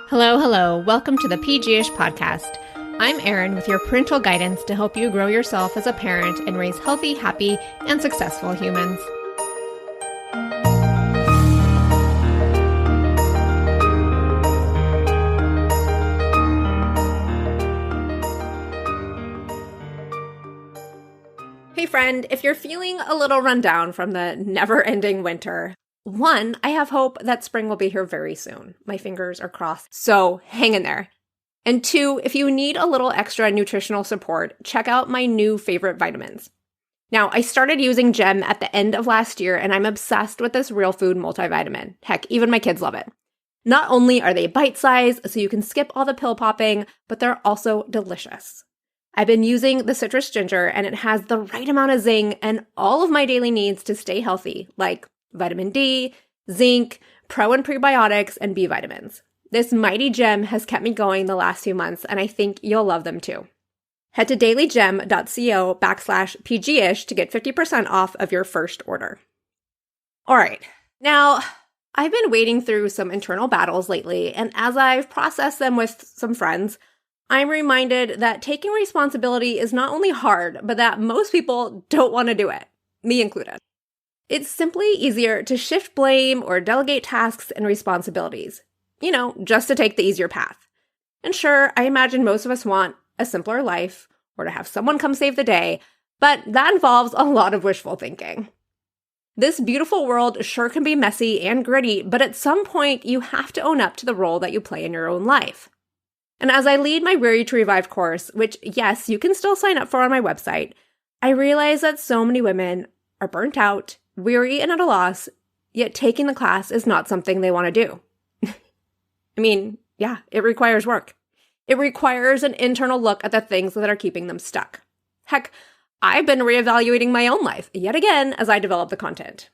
Hello, hello. Welcome to the PG-ish podcast. I'm Erin with your parental guidance to help you grow yourself as a parent and raise healthy, happy, and successful humans. Hey friend, if you're feeling a little run down from the never-ending winter, one, I have hope that spring will be here very soon. My fingers are crossed, so hang in there. And two, if you need a little extra nutritional support, check out my new favorite vitamins. Now, I started using Gem at the end of last year, and I'm obsessed with this real food multivitamin. Heck, even my kids love it. Not only are they bite-sized, so you can skip all the pill popping, but they're also delicious. I've been using the citrus ginger, and it has the right amount of zing and all of my daily needs to stay healthy, like vitamin D, zinc, pro and prebiotics, and B vitamins. This mighty gem has kept me going the last few months, and I think you'll love them too. Head to dailygem.co/PG-ish to get 50% off of your first order. All right, now I've been wading through some internal battles lately, and as I've processed them with some friends, I'm reminded that taking responsibility is not only hard, but that most people don't want to do it, me included. It's simply easier to shift blame or delegate tasks and responsibilities, just to take the easier path. And sure, I imagine most of us want a simpler life or to have someone come save the day, but that involves a lot of wishful thinking. This beautiful world sure can be messy and gritty, but at some point you have to own up to the role that you play in your own life. And as I lead my Weary to Revive course, which yes, you can still sign up for on my website, I realize that so many women are burnt out, weary, and at a loss, yet taking the class is not something they want to do. It requires work. It requires an internal look at the things that are keeping them stuck. Heck, I've been reevaluating my own life yet again as I develop the content.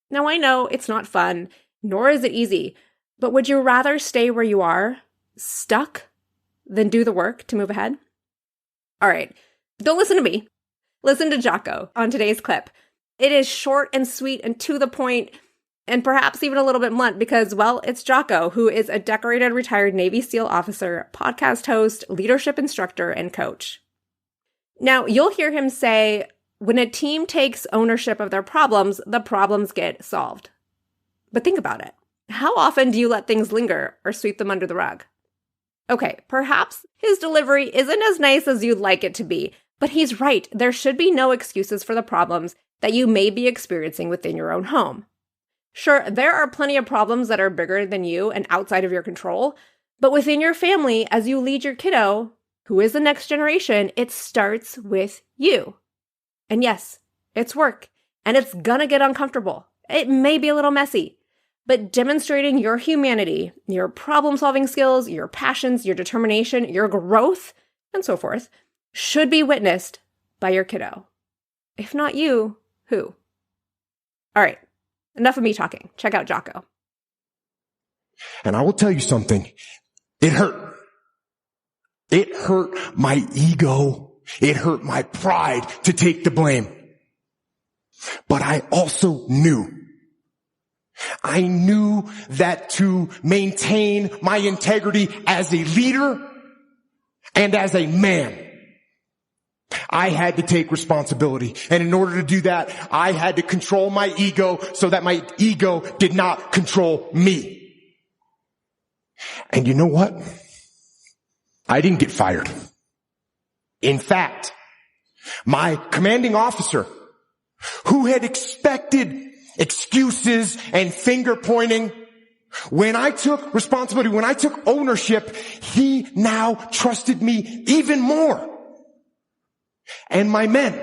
Now I know it's not fun, nor is it easy, but would you rather stay where you are, stuck, than do the work to move ahead? All right, don't listen to me. Listen to Jocko on today's clip. It is short and sweet and to the point, and perhaps even a little bit blunt because, well, it's Jocko, who is a decorated retired Navy SEAL officer, podcast host, leadership instructor, and coach. Now, you'll hear him say, when a team takes ownership of their problems, the problems get solved. But think about it. How often do you let things linger or sweep them under the rug? Okay, perhaps his delivery isn't as nice as you'd like it to be, but he's right. There should be no excuses for the problems that you may be experiencing within your own home. Sure, there are plenty of problems that are bigger than you and outside of your control, but within your family, as you lead your kiddo, who is the next generation, it starts with you. And yes, it's work, and it's gonna get uncomfortable. It may be a little messy, but demonstrating your humanity, your problem-solving skills, your passions, your determination, your growth, and so forth, should be witnessed by your kiddo. If not you, who? All right, enough of me talking. Check out Jocko. And I will tell you something. It hurt. It hurt my ego. It hurt my pride to take the blame. But I also knew that to maintain my integrity as a leader and as a man, I had to take responsibility. And in order to do that, I had to control my ego so that my ego did not control me. And you know what? I didn't get fired. In fact, my commanding officer, who had expected excuses and finger pointing, when I took responsibility, when I took ownership, he now trusted me even more. And my men,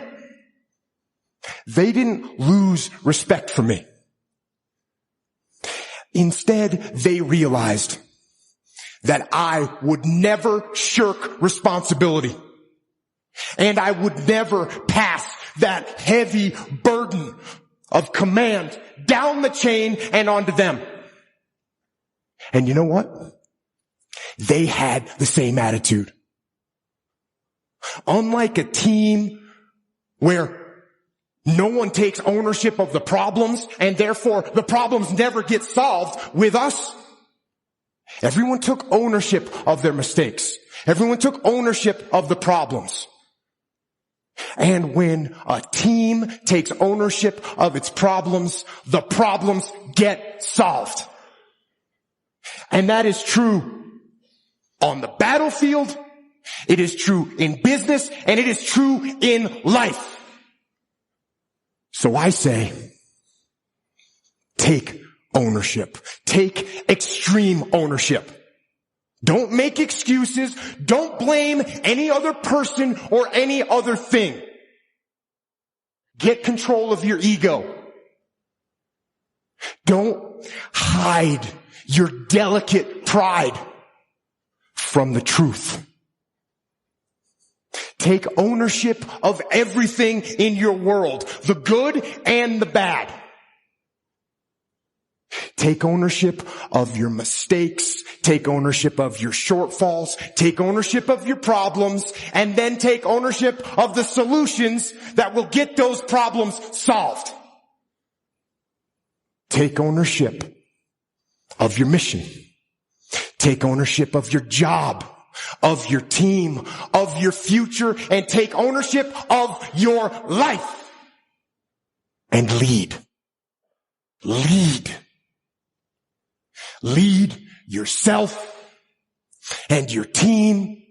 they didn't lose respect for me. Instead, they realized that I would never shirk responsibility. And I would never pass that heavy burden of command down the chain and onto them. And you know what? They had the same attitude. Unlike a team where no one takes ownership of the problems and therefore the problems never get solved, with us, Everyone took ownership of their mistakes. Everyone took ownership of the problems. And when a team takes ownership of its problems, the problems get solved. And that is true on the battlefield, it is true in business, and it is true in life. So I say, take ownership. Take extreme ownership. Don't make excuses. Don't blame any other person or any other thing. Get control of your ego. Don't hide your delicate pride from the truth. Take ownership of everything in your world, the good and the bad. Take ownership of your mistakes. Take ownership of your shortfalls. Take ownership of your problems. And then take ownership of the solutions that will get those problems solved. Take ownership of your mission. Take ownership of your job, of your team, of your future, and take ownership of your life. And lead. Lead. Lead yourself and your team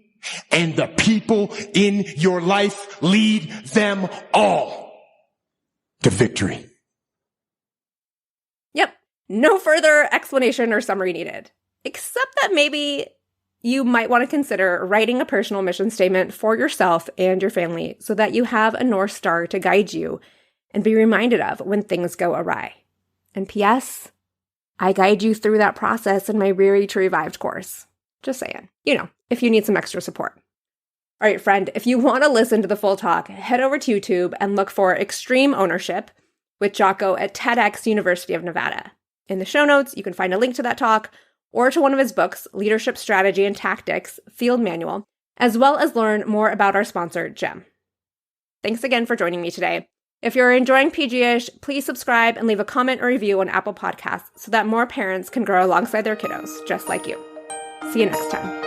and the people in your life. Lead them all to victory. Yep. No further explanation or summary needed, except that maybe you might want to consider writing a personal mission statement for yourself and your family so that you have a North Star to guide you and be reminded of when things go awry. And P.S., I guide you through that process in my Weary to Revived course. Just saying. If you need some extra support. All right, friend, if you want to listen to the full talk, head over to YouTube and look for Extreme Ownership with Jocko at TEDx University of Nevada. In the show notes, you can find a link to that talk or to one of his books, Leadership Strategy and Tactics, Field Manual, as well as learn more about our sponsor, GEM. Thanks again for joining me today. If you're enjoying PG-ish, please subscribe and leave a comment or review on Apple Podcasts so that more parents can grow alongside their kiddos, just like you. See you next time.